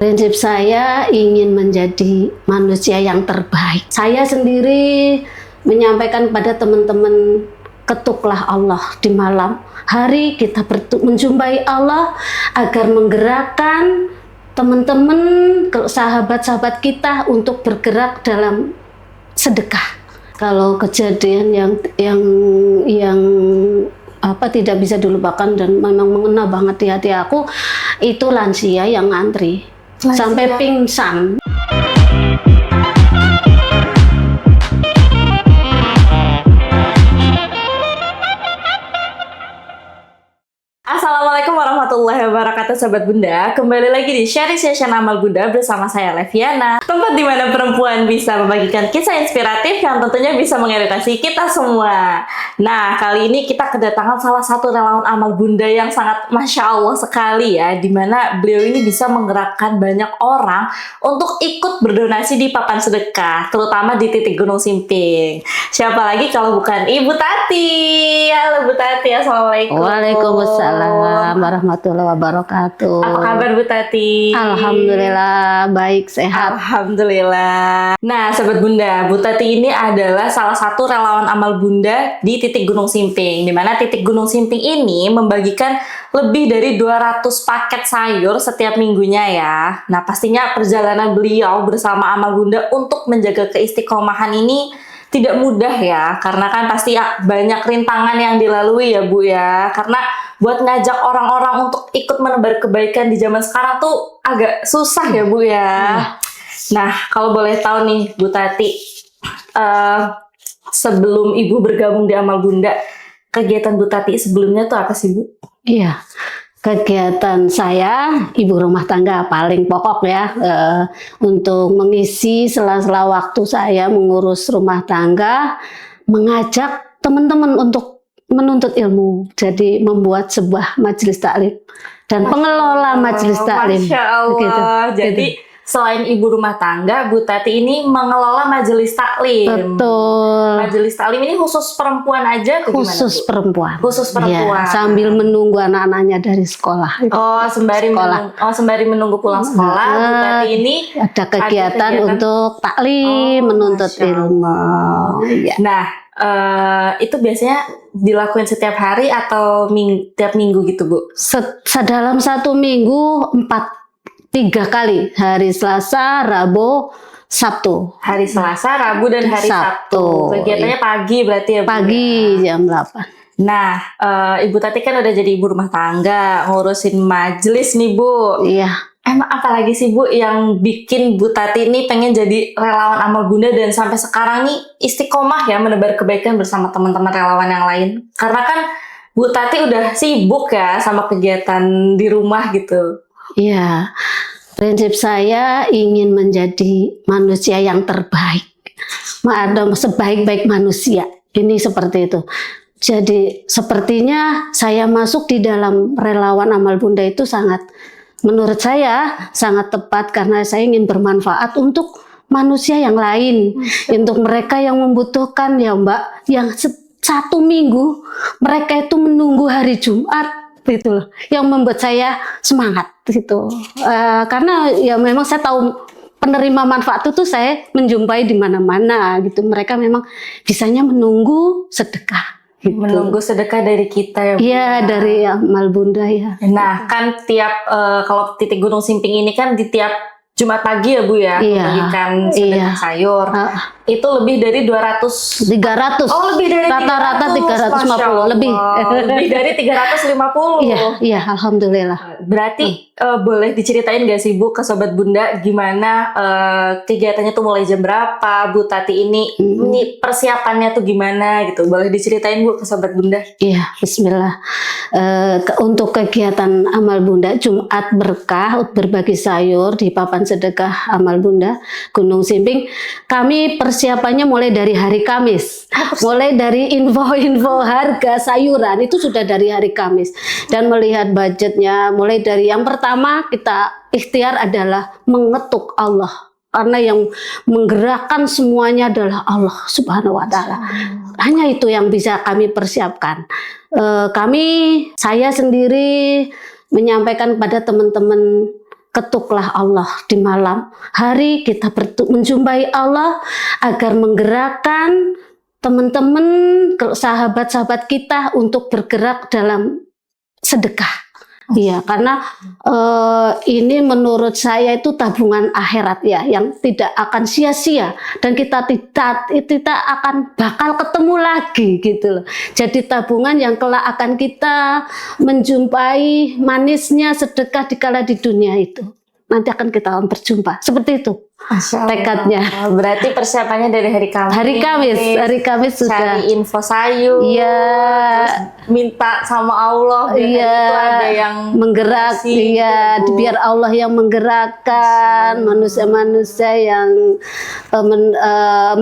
Prinsip saya ingin menjadi manusia yang terbaik. Saya sendiri menyampaikan pada teman-teman, ketuklah Allah di malam hari, kita menjumpai Allah agar menggerakkan teman-teman, sahabat-sahabat kita untuk bergerak dalam sedekah. Kalau kejadian yang tidak bisa dilupakan dan memang mengena banget di hati aku, itu lansia yang ngantri sampai pingsan. Assalamualaikum warahmatullahi wabarakatuh, Sobat Bunda. Kembali lagi di Sharing Session Amal Bunda bersama saya Leviana, tempat di mana perempuan bisa membagikan kisah inspiratif yang tentunya bisa mengedukasi kita semua. Nah, kali ini kita kedatangan salah satu relawan Amal Bunda yang sangat Masya Allah sekali ya, dimana beliau ini bisa menggerakkan banyak orang untuk ikut berdonasi di papan sedekah, terutama di titik Gunung Simping. Siapa lagi kalau bukan Ibu Tati. Halo Bu Tati, Assalamualaikum. Waalaikumsalam warahmatullahi wabarakatuh. Apa kabar Bu Tati? Alhamdulillah baik, sehat. Alhamdulillah. Nah, Sobat Bunda, Bu Tati ini adalah salah satu relawan Amal Bunda di titik Gunung Simping, di mana titik Gunung Simping ini membagikan lebih dari 200 paket sayur setiap minggunya ya. Nah, pastinya perjalanan beliau bersama Amal Bunda untuk menjaga keistiqomahan ini tidak mudah ya, karena kan pasti banyak rintangan yang dilalui ya Bu ya. Karena buat ngajak orang-orang untuk ikut menebar kebaikan di zaman sekarang tuh agak susah ya Bu ya. Nah, kalau boleh tahu nih Bu Tati, sebelum Ibu bergabung di Amal Bunda, kegiatan Bu Tati sebelumnya tuh apa sih Bu? Iya, kegiatan saya ibu rumah tangga paling pokok ya, untuk mengisi sela-sela waktu saya mengurus rumah tangga, mengajak teman-teman untuk menuntut ilmu, jadi membuat sebuah majelis taklim dan pengelola majelis taklim. Masya Allah. Jadi selain ibu rumah tangga, Bu Tati ini mengelola majelis taklim. Betul. Majelis taklim ini khusus perempuan aja atau Khusus gimana, Bu? perempuan. Khusus perempuan. Ya, sambil menunggu anak-anaknya dari sekolah. Oh, sembari menunggu pulang sekolah, Bu Tati ini ada kegiatan untuk taklim, menuntut Masya ilmu. Ya. Nah, itu biasanya dilakuin setiap hari atau tiap minggu gitu Bu? Dalam satu minggu 3 kali, hari Selasa, Rabu, Sabtu. Hari Selasa, Rabu, dan hari Sabtu. Kegiatannya pagi berarti ya Bu? Pagi jam 8. Nah, Ibu Tati kan udah jadi ibu rumah tangga, ngurusin majelis nih Bu. Iya. Emang apalagi sih Bu yang bikin Bu Tati ini pengen jadi relawan Amal Bunda dan sampai sekarang nih istiqomah ya menebar kebaikan bersama teman-teman relawan yang lain? Karena kan Bu Tati udah sibuk ya sama kegiatan di rumah gitu. Iya, prinsip saya ingin menjadi manusia yang terbaik, sebaik-baik manusia. Ini seperti itu. Jadi sepertinya saya masuk di dalam relawan Amal Bunda itu menurut saya sangat tepat, karena saya ingin bermanfaat untuk manusia yang lain, untuk mereka yang membutuhkan ya Mbak, yang satu minggu mereka itu menunggu hari Jumat gitu loh, yang membuat saya semangat gitu. Karena ya memang saya tahu penerima manfaat itu saya menjumpai di mana-mana gitu. Mereka memang bisanya menunggu sedekah. Gitu. Menunggu sedekah dari kita ya Bu? Iya, dari Amal Bunda ya. Nah, kan tiap kalau titik Gunung Simping ini kan di tiap Jumat pagi ya Bu ya, membagikan sedekah sayur. Itu lebih dari 300. Oh, lebih dari rata-rata 350 lebih. Lebih dari 350. Iya, alhamdulillah. Berarti boleh diceritain gak sih Bu ke Sobat Bunda gimana kegiatannya tuh mulai jam berapa Bu Tati ini persiapannya tuh gimana gitu. Boleh diceritain Bu ke Sobat Bunda? Iya, bismillah. Untuk kegiatan Amal Bunda Jumat Berkah berbagi sayur di papan sedekah Amal Bunda Gunung Simping, kami persiapannya mulai dari hari Kamis. Mulai dari info-info harga sayuran itu sudah dari hari Kamis. Dan melihat budgetnya, mulai dari yang pertama kita ikhtiar adalah mengetuk Allah. Karena yang menggerakkan semuanya adalah Allah Subhanahu wa Ta'ala. Hanya itu yang bisa kami persiapkan. Saya sendiri menyampaikan kepada teman-teman, ketuklah Allah di malam hari, kita menjumpai Allah agar menggerakkan teman-teman, sahabat-sahabat kita untuk bergerak dalam sedekah. Iya, karena ini menurut saya itu tabungan akhirat ya, yang tidak akan sia-sia dan kita akan bakal ketemu lagi gitu loh. Jadi tabungan yang kelak akan kita menjumpai manisnya sedekah dikala di dunia itu. Nanti akan kita berjumpa. Seperti itu tekadnya. Berarti persiapannya dari hari Kamis. Hari Kamis sudah. Cari info sayur. Iya. Terus minta sama Allah. Iya. Itu ada yang menggerak. Iya. gitu, Biar Allah yang menggerakkan manusia-manusia yang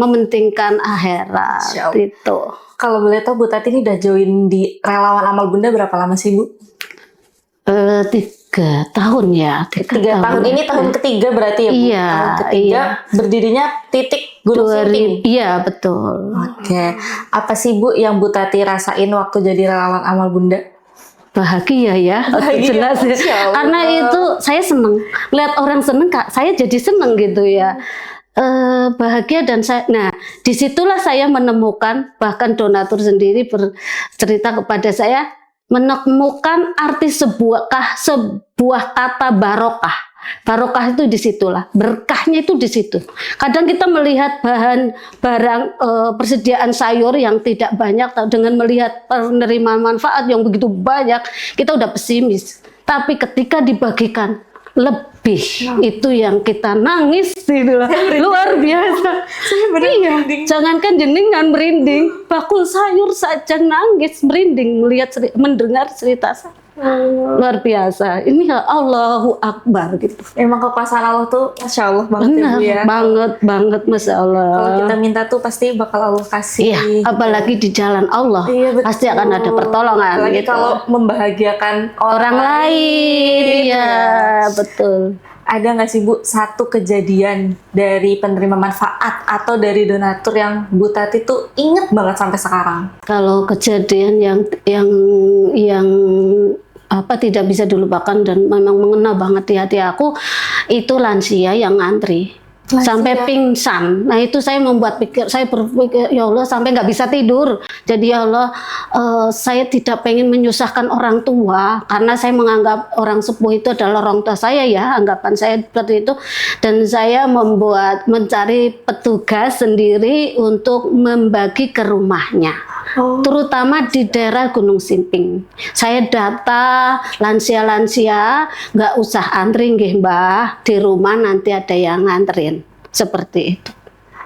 mementingkan akhirat. Itu. Kalau boleh tahu Bu Tati ini udah join di Relawan Amal Bunda berapa lama sih Bu? 3 tahun ya. 3 tahun. Ini tahun ketiga berarti ya Bu? Iya. Tahun ketiga berdirinya titik Gunung Simping. Iya betul. Oke. Apa sih Bu yang Bu Tati rasain waktu jadi Relawan Amal Bunda? Bahagia ya, jelas ya. Karena itu saya seneng lihat orang seneng, Kak. Saya jadi seneng gitu ya. Bahagia dan nah disitulah saya menemukan, bahkan donatur sendiri bercerita kepada saya, menemukan arti sebuah kata barokah. Barokah itu disitulah, berkahnya itu di situ. Kadang kita melihat barang persediaan sayur yang tidak banyak, dengan melihat penerimaan manfaat yang begitu banyak, kita udah pesimis. Tapi ketika dibagikan lebih, itu yang kita nangis gitu loh. Luar biasa. Jangankan jenengan merinding, bakul sayur saja nangis merinding mendengar cerita saya. Luar biasa. Ini Allahu Akbar gitu. Emang kekuasaan Allah tuh Masya Allah banget ya Bu ya. Banget Masya Allah. Kalau kita minta tuh pasti bakal Allah kasih. Iya, apalagi di jalan Allah, pasti akan ada pertolongan. Apalagi gitu. kalau membahagiakan orang lain. Iya, betul. Ada nggak sih Bu satu kejadian dari penerima manfaat atau dari donatur yang Bu Tati tuh inget banget sampai sekarang? Kalau kejadian yang tidak bisa dilupakan dan memang mengena banget di hati aku, itu lansia yang ngantri. Sampai pingsan. Nah itu saya berpikir ya Allah, sampai nggak bisa tidur. Jadi ya Allah, saya tidak pengen menyusahkan orang tua, karena saya menganggap orang sepuh itu adalah orang tua saya ya, anggapan saya seperti itu. Dan saya mencari petugas sendiri untuk membagi ke rumahnya. Terutama di daerah Gunung Simping. Saya data lansia-lansia, nggak usah antri nggih Mbah, di rumah nanti ada yang nganterin. Seperti itu.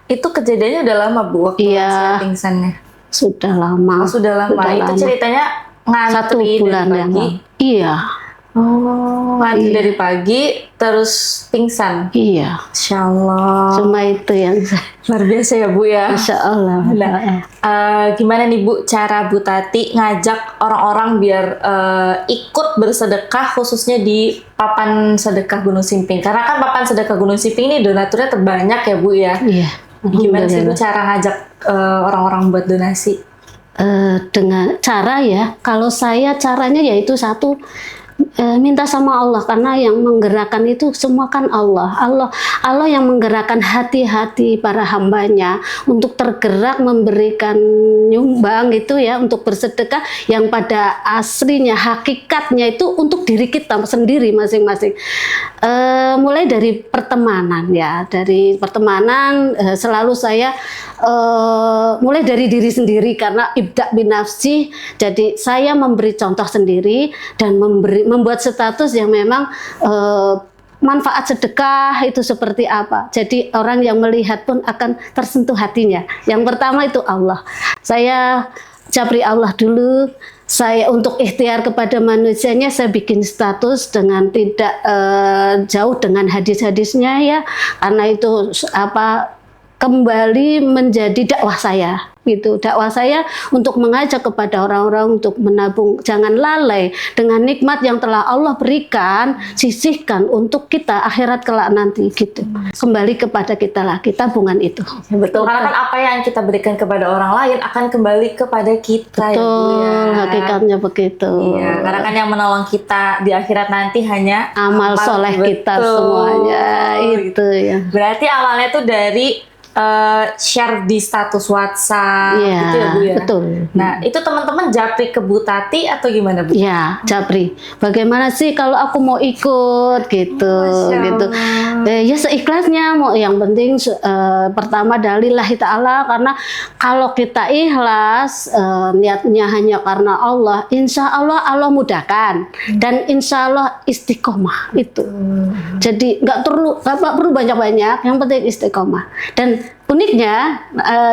Itu kejadiannya udah lama Bu waktu lansia pingsannya? Sudah lama. Sudah lama. Itu ceritanya ngantri 1 bulan dari pagi? Iya. Ngantri dari pagi terus pingsan? Iya. Insya Allah. Cuma itu yang luar biasa ya Bu ya. Insya Allah. Gimana nih Bu cara Bu Tati ngajak orang-orang biar ikut bersedekah khususnya di papan sedekah Gunung Simping? Karena kan papan sedekah Gunung Simping ini donaturnya terbanyak ya Bu ya. Iya. Gimana sih Bu cara ngajak orang-orang buat donasi? Dengan cara ya, kalau saya caranya yaitu satu, minta sama Allah, karena yang menggerakkan itu semua kan Allah yang menggerakkan hati-hati para hambanya untuk tergerak memberikan nyumbang itu ya, untuk bersedekah yang pada aslinya hakikatnya itu untuk diri kita sendiri masing-masing. Mulai dari pertemanan ya, selalu saya mulai dari diri sendiri, karena ibda binafsi. Jadi saya memberi contoh sendiri dan membuat status yang memang manfaat sedekah itu seperti apa. Jadi orang yang melihat pun akan tersentuh hatinya. Yang pertama itu Allah. Saya capri Allah dulu. Saya untuk ikhtiar kepada manusianya, saya bikin status dengan tidak jauh dengan hadis-hadisnya ya, karena itu kembali menjadi dakwah saya. gitu. Dakwah saya untuk mengajak kepada orang-orang untuk menabung, jangan lalai dengan nikmat yang telah Allah berikan, sisihkan untuk kita akhirat kelak nanti gitu. Kembali kepada kita lagi tabungan itu. Ya, betul, karena kan apa yang kita berikan kepada orang lain akan kembali kepada kita. Betul, ya, Bu, ya. hakikatnya begitu. Iya, karena kan yang menolong kita di akhirat nanti hanya Amal soleh kita semuanya itu ya. Berarti awalnya tuh dari share di status WhatsApp, Iya, gitu ya Bu ya. betul. Nah, itu teman-teman japri ke Bu Tati atau gimana Bu? Ya, Japri. Bagaimana sih kalau aku mau ikut gitu, Masya gitu. Allah. Ya seikhlasnya. Mau yang penting pertama lillahi ta'ala, karena kalau kita ikhlas niatnya hanya karena Allah, insya Allah Allah mudahkan dan insya Allah istiqomah itu. Jadi nggak perlu banyak-banyak, yang penting istiqomah. Dan uniknya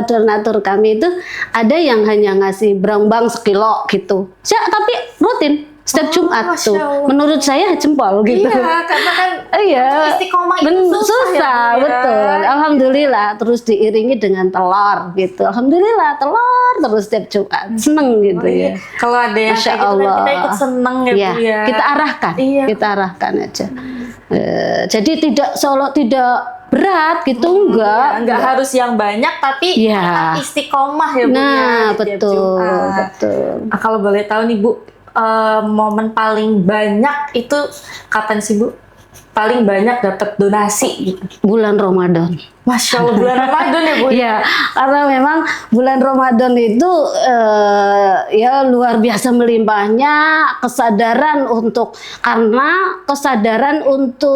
donatur kami itu ada yang hanya ngasih berang-bang sekilo gitu. Tapi rutin setiap Jumat Masya tuh. Allah. Menurut saya jempol gitu. Iya, karena kan Iya. istiqomah itu susah ya, Bu, ya. Betul. Alhamdulillah, terus diiringi dengan telur gitu. Alhamdulillah, telur terus setiap Jumat. Seneng gitu Oh, iya. ya. Kalau ada yang Masya kayak gitu kan kita Allah. ikut seneng ya, Iya, Bu ya. kita arahkan. Iya. Kita arahkan aja. Jadi tidak seolah tidak berat gitu, enggak. Nggak harus yang banyak, tapi Iya. tetap istiqomah ya Bu ya. Nah, di tiap betul, Jumat. betul. Kalau boleh tahu nih Bu, momen paling banyak itu kapan sih Bu? Paling banyak dapat donasi gitu. Bulan Ramadan. Masya Allah, bulan Ramadan ya Bu? Iya, karena memang bulan Ramadan itu ya luar biasa melimpahnya kesadaran untuk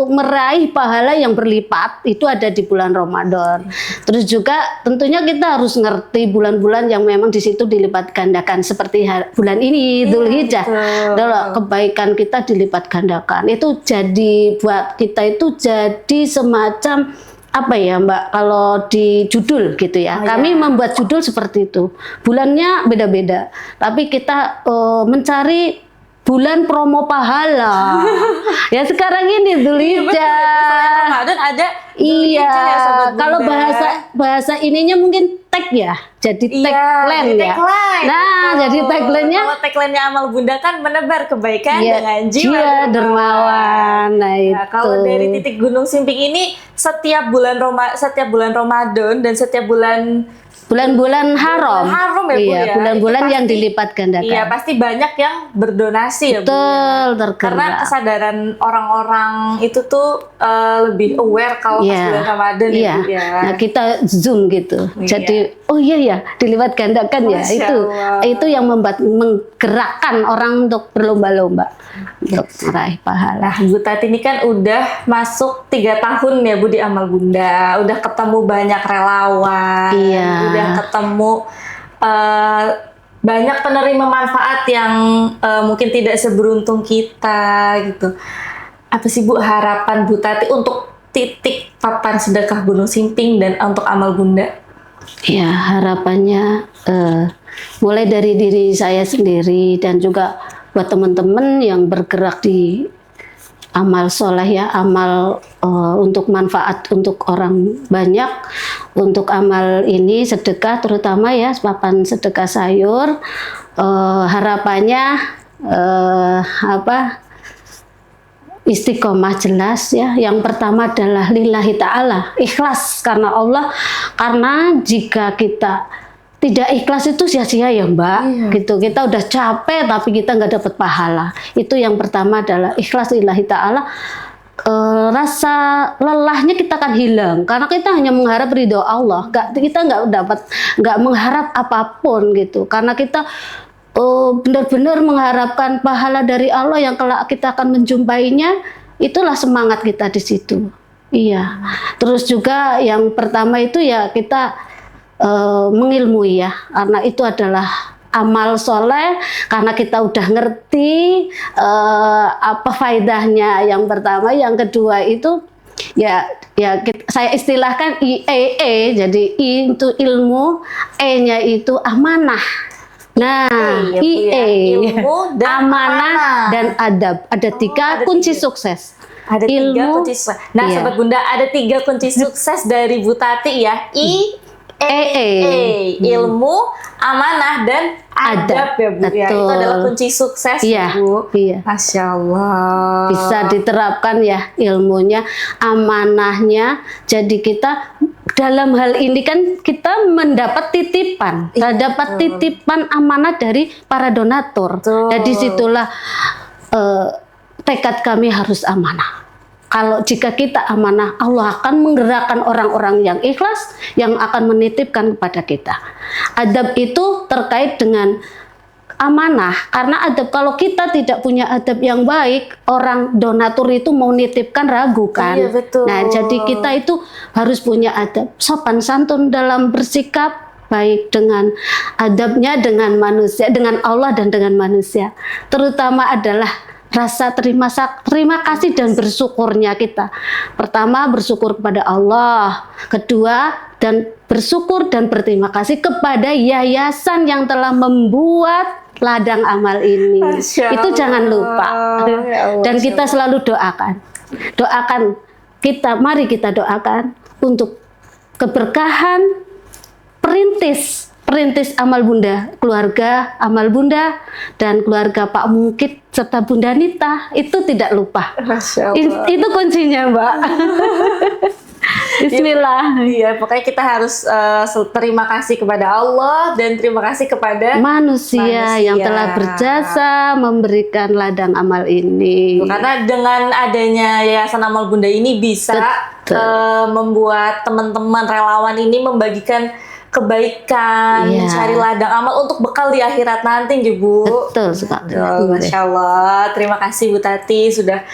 meraih pahala yang berlipat itu ada di bulan Ramadan. Terus juga tentunya kita harus ngerti bulan-bulan yang memang di situ dilipat gandakan seperti bulan ini Dzulhijjah. Kalau kebaikan kita dilipat gandakan, itu jadi buat kita itu jadi semacam apa ya Mbak, kalau di judul gitu ya. Kami membuat judul seperti itu. Bulannya beda-beda, tapi kita mencari bulan promo pahala. Ya sekarang ini Dzulhijjah. Ramadan ada Iya, Dzulhijjah ya, Sobat Bunda. kalau bahasa ininya mungkin tag ya. Jadi tagline ya. Tagline. Nah, jadi tagline-nya kalau tagline-nya Amal Bunda kan menebar kebaikan ya, dengan jiwa dermawan. Nah, itu. Nah, kalau dari titik Gunung Simping ini setiap bulan Ramadan dan setiap bulan-bulan haram. Haram ya Bu iya, ya. bulan-bulan Itu yang pasti- dilipat gandakan. Iya, pasti banyak yang berdonasi ya Bu. Betul, Ya. tergerak. Karena kesadaran orang-orang itu tuh lebih aware kalau pas Iya. bulan Ramadan ya Iya. Bu ya. Nah, kita zoom gitu. Iya. Jadi, oh iya ya, dilipat gandakan ya. Masya Itu Allah. itu yang menggerakkan orang untuk berlomba-lomba untuk meraih pahala. Nah, Bu Tati ini kan udah masuk 3 tahun ya Bu di Amal Bunda. Udah ketemu banyak relawan. Iya. Udah ketemu banyak penerima manfaat yang mungkin tidak seberuntung kita gitu. Apa sih Bu harapan Bu Tati untuk titik papan sedekah Gunung Simping dan untuk Amal Bunda? Ya, harapannya mulai dari diri saya sendiri dan juga buat teman-teman yang bergerak di amal soleh ya, amal untuk manfaat untuk orang banyak, untuk amal ini sedekah terutama ya, papan sedekah sayur, harapannya istiqomah jelas ya. Yang pertama adalah lillahi ta'ala, ikhlas karena Allah. Karena jika kita tidak ikhlas itu sia-sia ya Mbak, gitu. Kita udah capek tapi kita nggak dapat pahala. Itu yang pertama adalah ikhlas lillahi ta'ala. Rasa lelahnya kita akan hilang karena kita hanya mengharap ridho Allah. Kita nggak mengharap apapun gitu. Karena kita benar-benar mengharapkan pahala dari Allah yang kelak kita akan menjumpainya, itulah semangat kita di situ. Iya. Terus juga yang pertama itu ya kita mengilmui ya, karena itu adalah amal soleh, karena kita udah ngerti apa faedahnya. Yang pertama, yang kedua itu saya istilahkan IEE, jadi I itu ilmu, E-nya itu amanah. Nah, ilmu dan amanah dan adab. Ada 3 kunci sukses. Ada 3 Ilmu, kunci sukses. Nah, iya. Sobat Bunda, ada 3 kunci sukses dari Bu Tati ya. ilmu, amanah, dan adab ya Bu ya. Itu Betul. adalah kunci sukses Iya, Bu. iya. Masya Allah. Bisa diterapkan ya ilmunya, amanahnya. Jadi kita dalam hal ini kan kita mendapat titipan, dapat titipan amanah dari para donatur. Betul. Jadi situlah tekad kami harus amanah. Kalau jika kita amanah, Allah akan menggerakkan orang-orang yang ikhlas yang akan menitipkan kepada kita. Adab itu terkait dengan amanah, karena adab, kalau kita tidak punya adab yang baik, orang donatur itu mau nitipkan ragu kan. Iya, betul. Nah, jadi kita itu harus punya adab, sopan santun dalam bersikap, baik dengan adabnya dengan manusia, dengan Allah dan dengan manusia. Terutama adalah rasa terima kasih dan bersyukurnya kita. Pertama, bersyukur kepada Allah. Kedua, dan bersyukur dan berterima kasih kepada yayasan yang telah membuat ladang amal ini. Masya Itu jangan lupa. Ya Allah, Dan Masya kita selalu doakan kita, mari kita doakan untuk keberkahan perintis amal Bunda, keluarga amal Bunda dan keluarga Pak Mungkit serta Bunda Nita, itu tidak lupa. Masya Allah. Itu kuncinya, Mbak. Bismillah. Iya, pokoknya kita harus terima kasih kepada Allah dan terima kasih kepada Manusia yang telah berjasa memberikan ladang amal ini. Karena dengan adanya Yayasan Amal Bunda ini bisa membuat teman-teman relawan ini membagikan kebaikan, Iya. mencari ladang amal untuk bekal di akhirat nanti, Bu. Betul sekali. Masya Allah, terima kasih Bu Tati sudah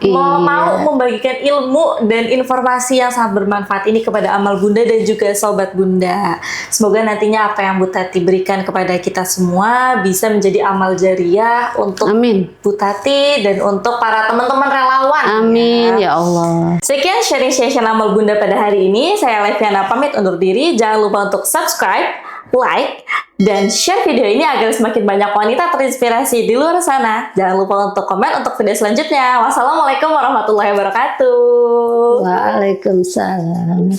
mau membagikan ilmu dan informasi yang sangat bermanfaat ini kepada amal Bunda dan juga sobat Bunda. Semoga nantinya apa yang Bu Tati berikan kepada kita semua bisa menjadi amal jariah untuk Amin. Bu Tati dan untuk para teman-teman relawan. Amin ya Allah. Sekian sharing session amal Bunda pada hari ini. Saya Leviana pamit undur diri. Jangan lupa untuk subscribe, like, dan share video ini agar semakin banyak wanita terinspirasi di luar sana. Jangan lupa untuk komen untuk video selanjutnya. Wassalamualaikum warahmatullahi wabarakatuh. Waalaikumsalam.